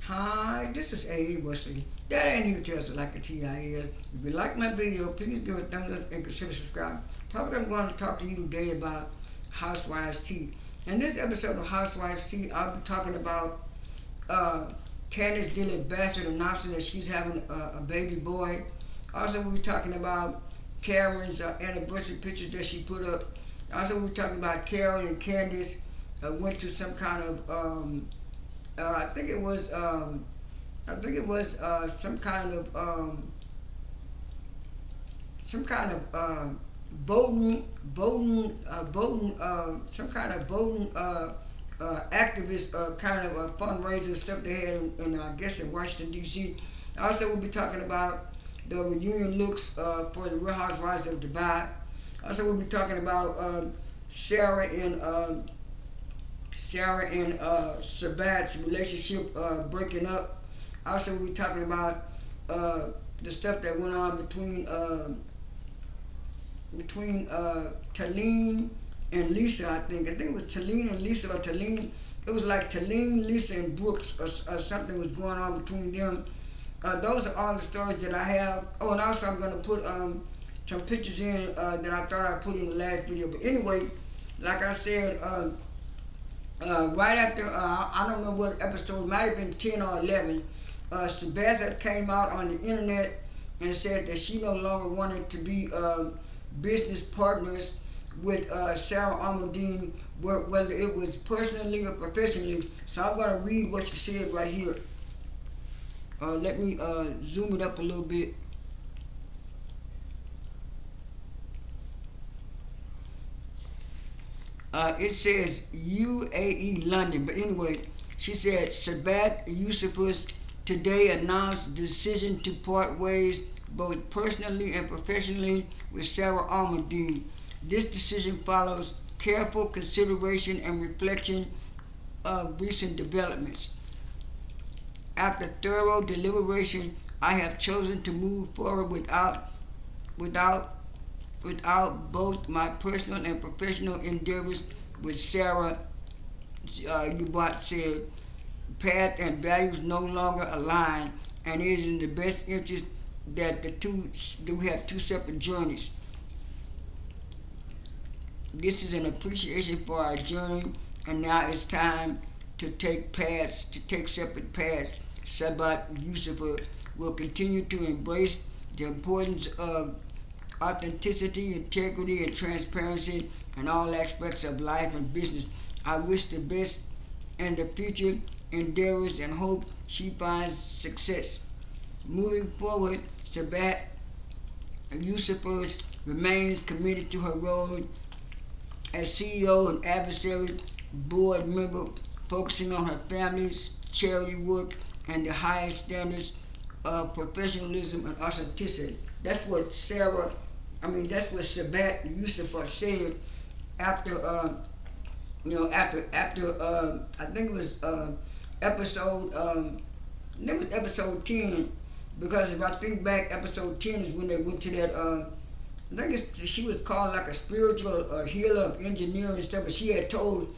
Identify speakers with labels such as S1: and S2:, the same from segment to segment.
S1: Hi, this is A. Wesley. That ain't even tells it like a TI is. If you like my video, please give it a thumbs up and consider subscribing. Topic I'm going to talk to you today about Housewives Tea. In this episode of Housewives Tea, I'll be talking about uh, Candiace Dillard Basset announcing that she's having a baby boy. Also, we'll be talking about Karen's anniversary pictures that she put up. Also, we'll be talking about Karen and Candiace went to some kind of I think it was some kind of some kind of voting activist kind of fundraiser stuff they had in I guess in Washington D.C. Also, we'll be talking about the reunion looks for the Real Housewives of Dubai. Also, we'll be talking about Sarah and Sabat's relationship breaking up. Also, we'll be talking about the stuff that went on between Talene and Lisa. I think it was Talene and Lisa, or Talene. It was like Talene, Lisa, and Brooks, or something was going on between them. Those are all the stories that I have. Oh, and also I'm gonna put some pictures in that I thought I put in the last video. But anyway, like I said, right after I don't know what episode, it might have been 10 or 11. Basset came out on the internet and said that she no longer wanted to be business partners with Sarah Almondine, whether it was personally or professionally. So I'm going to read what she said right here. Let me zoom it up a little bit. It says UAE London, but anyway, she said Sabat Yusufus today announced the decision to part ways both personally and professionally with Sarah Almondine. This decision follows careful consideration and reflection of recent developments. After thorough deliberation, I have chosen to move forward without both my personal and professional endeavors with Sarah. Ubat said, path and values no longer align, and it is in the best interest that the two do have two separate journeys. This is an appreciation for our journey, and now it's time to take separate paths. Sabat Yusufa will continue to embrace the importance of authenticity, integrity, and transparency in all aspects of life and business. I wish the best in the future endeavors and hope she finds success. Moving forward, Sabat Yusufus remains committed to her role as CEO and advisory board member, focusing on her family's charity work and the highest standards of professionalism and authenticity. That's what that's what Sabat Yusufa said after, I think it was episode, episode 10, because if I think back, episode 10 is when they went to that, I think she was called like a spiritual healer of engineering and stuff, but she had told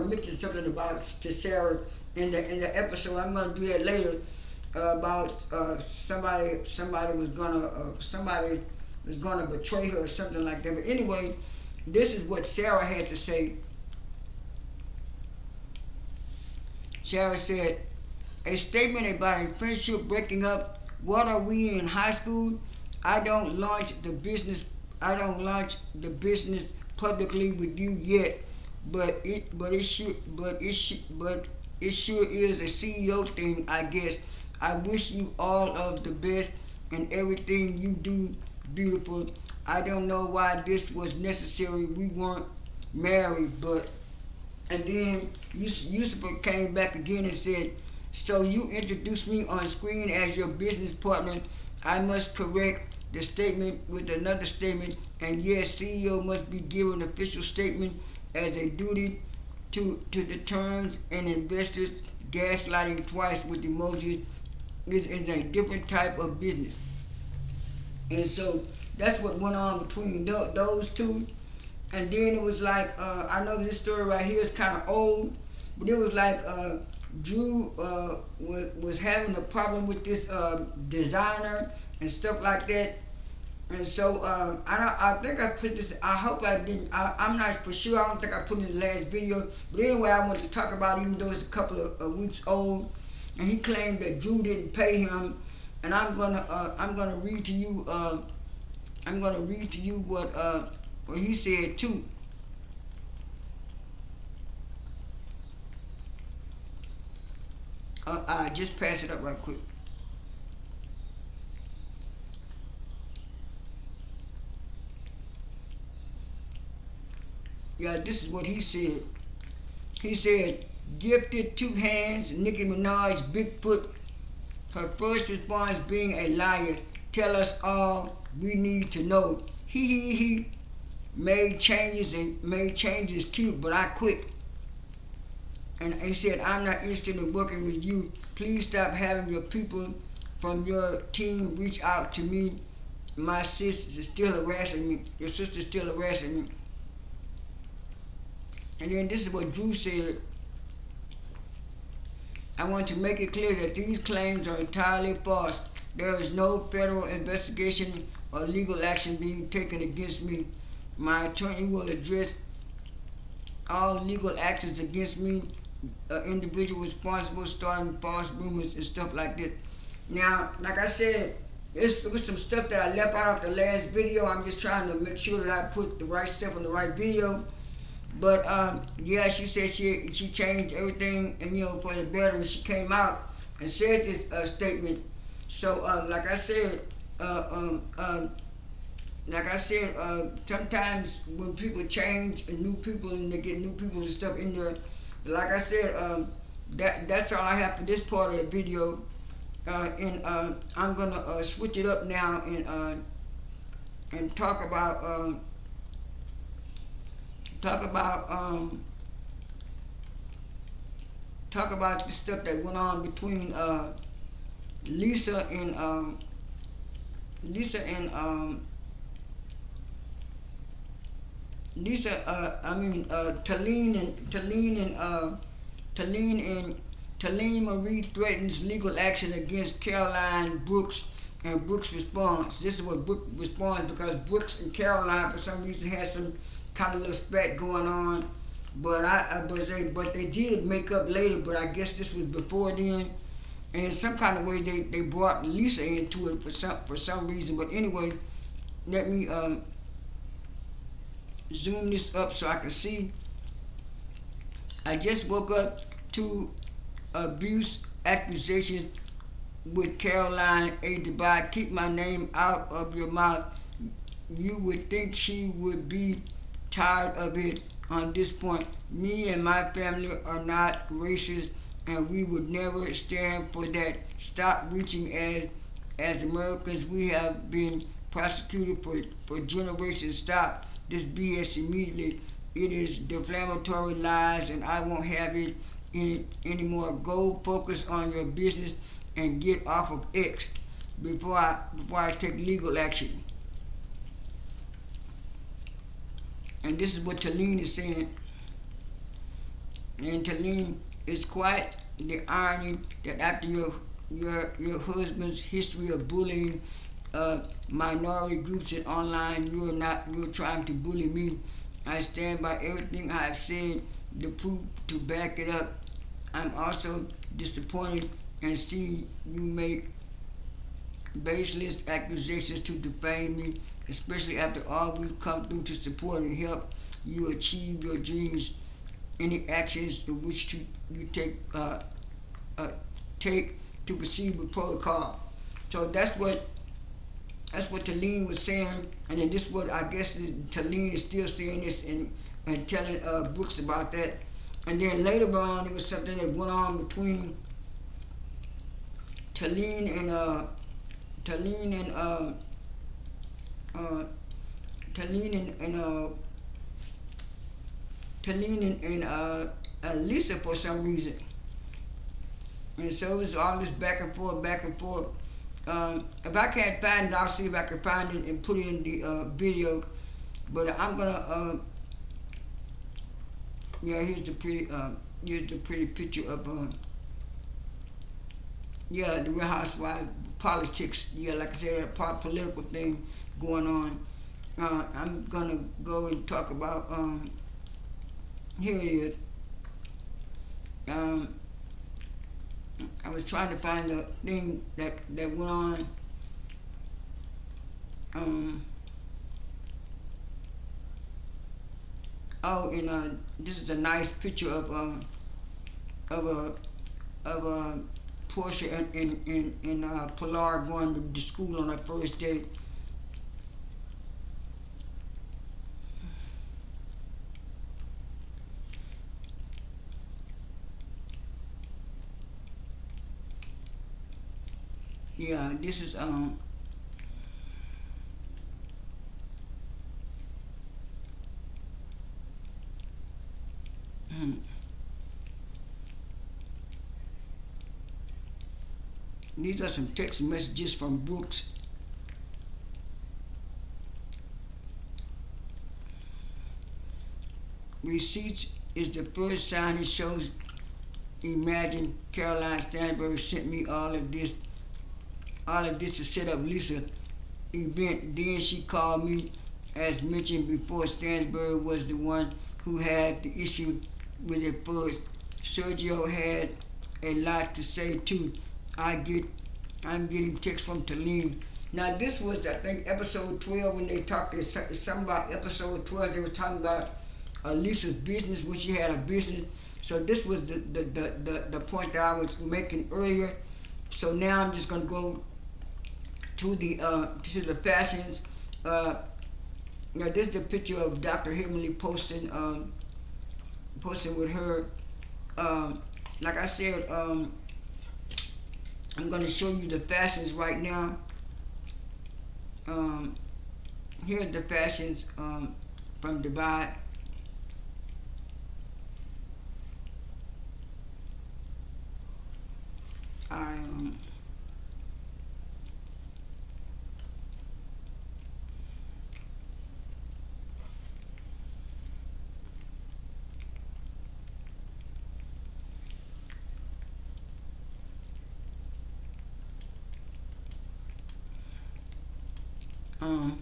S1: mentioned something about to Sarah in the episode. I'm gonna do that later about somebody was gonna betray her or something like that. But anyway, this is what Sarah had to say. Sarah said, a statement about a friendship breaking up. What are we in high school? I don't launch the business publicly with you yet, but it sure is a CEO thing, I guess. I wish you all of the best in everything you do, beautiful. I don't know why this was necessary. We weren't married, but. And then Yusufa came back again and said, so you introduced me on screen as your business partner. I must correct the statement with another statement, and yes, CEO must be given an official statement as a duty to the terms, and investors. Gaslighting twice with emojis is a different type of business. And so that's what went on between those two. And then it was like, I know this story right here is kind of old, but it was like Drew was having a problem with this designer and stuff like that. And so I think I put this. I hope I didn't. I'm not for sure. I don't think I put it in the last video. But anyway, I want to talk about it, even though it's a couple of weeks old. And he claimed that Drew didn't pay him. And I'm gonna read to you. I'm gonna read to you what he said too. I just pass it up right quick. Yeah, this is what he said. He said, gifted two hands, Nicki Minaj, Bigfoot. Her first response being a liar. Tell us all we need to know. He made changes cute, but I quit. And he said, I'm not interested in working with you. Please stop having your people from your team reach out to me. My sis is still harassing me. Your sister's still harassing me. And then this is what Drew said. I want to make it clear that these claims are entirely false. There is no federal investigation or legal action being taken against me. My attorney will address all legal actions against me, individual responsible, starting false rumors and stuff like this. Now, like I said, it was some stuff that I left out of the last video. I'm just trying to make sure that I put the right stuff on the right video. But yeah, she said she changed everything, and for the better when she came out and said this statement. So like I said, sometimes when people change and new people and they get new people and stuff in there, like I said, that's all I have for this part of the video. And I'm gonna switch it up now and talk about the stuff that went on between Lisa and Talene Marie threatens legal action against Caroline Brooks, and Brooks responds. This is what Brooks responds, because Brooks and Caroline for some reason had some kind of little spat going on, but they did make up later. But I guess this was before then, and in some kind of way they brought Lisa into it for some reason. But anyway, let me zoom this up so I can see. I just woke up to abuse accusations with Caroline A. Dillard. Keep my name out of your mouth. You would think she would be tired of it on this point. Me and my family are not racist, and we would never stand for that. Stop reaching. As Americans, we have been prosecuted for generations. Stop this BS immediately. It is defamatory lies, and I won't have it anymore. Go focus on your business and get off of X before I take legal action. And this is what Talene is saying. And Talene, is quite the irony that after your husband's history of bullying minority groups and online, you're trying to bully me. I stand by everything I have said, the proof to back it up. I'm also disappointed and see you make baseless accusations to defame me, especially after all we've come through to support and help you achieve your dreams. Any actions in which you take to proceed with protocol. So that's what Talene was saying, and then this what I guess Talene is still saying this and telling Brooks about that. And then later on, there was something that went on between Talene and Lisa for some reason. And so it was all this back and forth. If I can't find it, I'll see if I can find it and put it in the video. But I'm gonna, yeah, here's the pretty picture of yeah, the Real Housewives politics. Yeah, like I said, a political thing going on. I'm gonna go and talk about. Here it is. Um, I was trying to find the thing that went on. Um, oh, and this is a nice picture of Portia and Pilar going to school on her first day. Yeah, this is these are some text messages from Brooks. Receipts is the first sign it shows. Imagine Caroline Stanbury sent me all of this to set up Lisa event. Then she called me. As mentioned before, Stansbury was the one who had the issue with it first. Sergio had a lot to say too. I'm getting texts from Talene. Now this was, I think, episode 12 when they talked. Something about episode 12. They were talking about Lisa's business when she had a business. So this was the point that I was making earlier. So now I'm just gonna go to the fashions. Now this is the picture of Dr. Heavenly posting with her. Like I said, I'm gonna show you the fashions right now. Here's the fashions from Dubai. I um,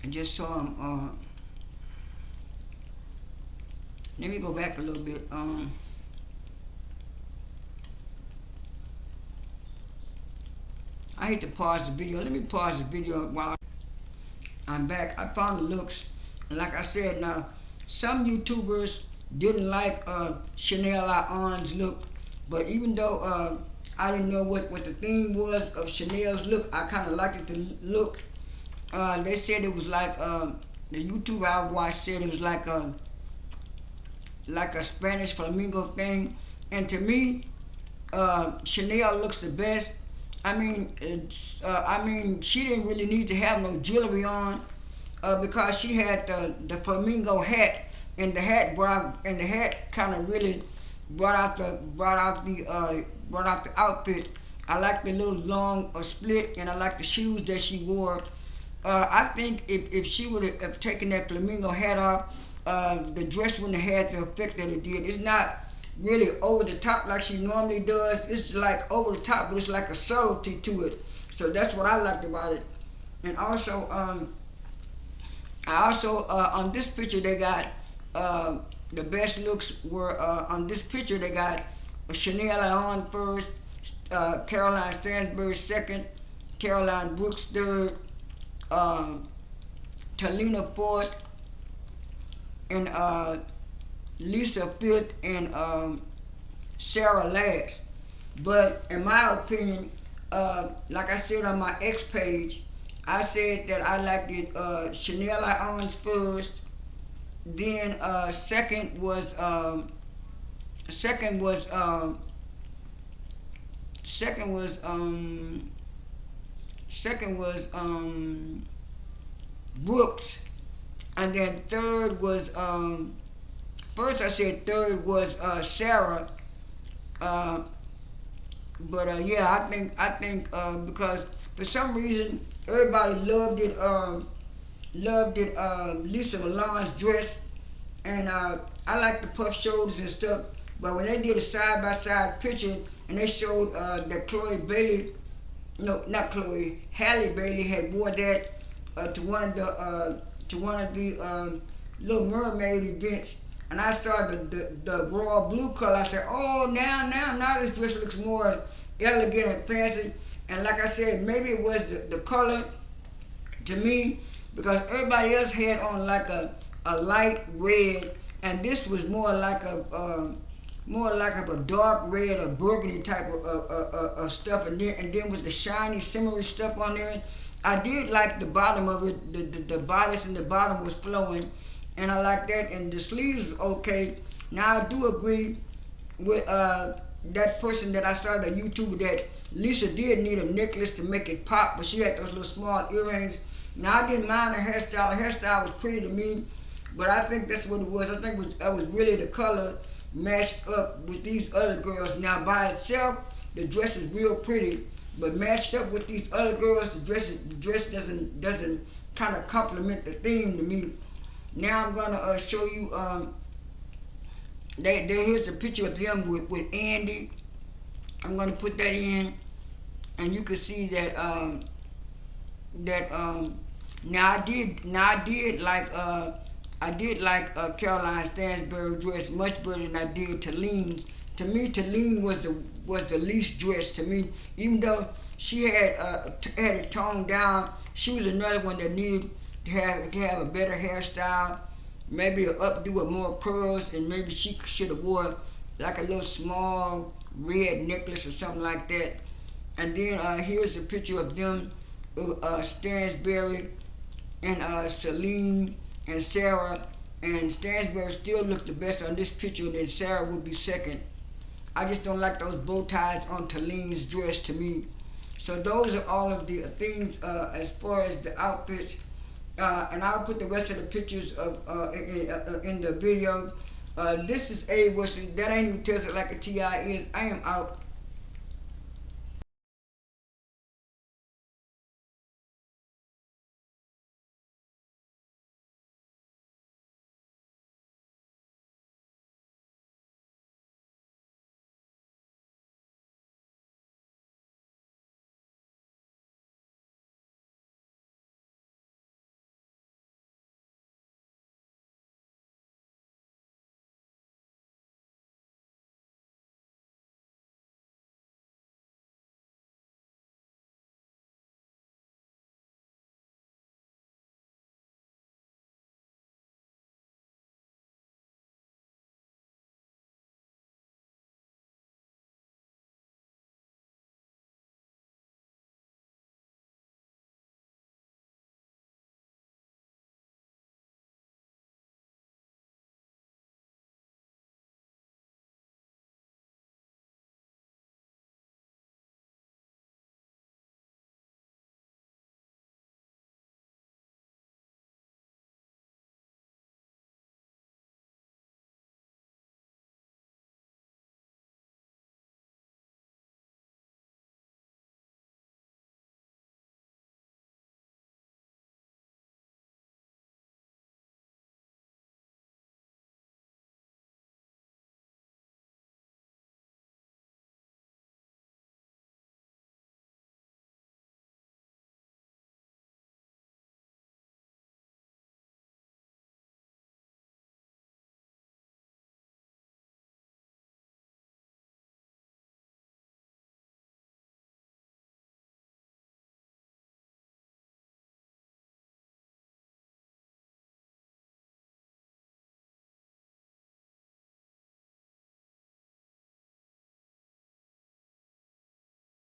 S1: I just saw him. Let me go back a little bit. I hate to pause the video. Let me pause the video while I'm back. I found the looks. And like I said, now, some YouTubers didn't like Chanel Aon's look, but even though I didn't know what the theme was of Chanel's look, I kind of liked it to look. They said it was like, the YouTuber I watched said it was like a Spanish flamingo thing. And to me, Chanel looks the best. I mean, she didn't really need to have no jewelry on because she had the flamingo hat, and the hat kind of really brought out the outfit. I like the little long split, and I like the shoes that she wore. I think if she would have taken that flamingo hat off, the dress wouldn't have had the effect that it did. It's not really over the top like she normally does. It's like over the top, but it's like a subtlety to it. So that's what I liked about it. And also, on this picture they got the best looks were on this picture they got Chanel on first, Caroline Stansbury second, Caroline Brooks third, Talina fourth, and Lisa fifth, and Sarah last. But in my opinion, like I said on my X page, I said that I liked it Chanel Owens first, then second was Brooks, and then third was first I said third was Sarah, but yeah, I think because for some reason everybody loved it loved it. Lisa Milan's dress, and I like the puff shoulders and stuff. But when they did a side by side picture and they showed that Chloe Bailey, no, not Chloe, Halle Bailey had wore that to one of the Little Mermaid events, and I saw the royal blue color. I said, oh, now this dress looks more elegant and fancy. And like I said, maybe it was the color to me, because everybody else had on like a light red, and this was more like a dark red or burgundy type of stuff, and then with the shiny shimmery stuff on there. I did like the bottom of it, the bodice and the bottom was flowing, and I like that, and the sleeves was okay. Now I do agree with that person that I saw, the YouTuber, that Lisa did need a necklace to make it pop, but she had those little small earrings. Now I didn't mind her hairstyle. Her hairstyle was pretty to me, but I think that's what it was. I think it was really the color matched up with these other girls. Now by itself, the dress is real pretty, but matched up with these other girls, the dress doesn't kind of complement the theme to me. Now I'm gonna show you. Here's a picture of them with Andy. I'm gonna put that in, and you can see that now I did like Caroline Stanbury's dress much better than I did Talene's. To me, Talene was the least dressed to me. Even though she had it toned down, she was another one that needed to have a better hairstyle, maybe an updo with more curls, and maybe she should have wore like a little small red necklace or something like that. And then here's a picture of them, Stansbury and Celine and Sarah. And Stansbury still looks the best on this picture, and then Sarah would be second. I just don't like those bow ties on Talene's dress to me. So those are all of the things as far as the outfits. And I'll put the rest of the pictures of in the video. This is A. Wilson. That ain't even tells it like a T.I. is. I am out.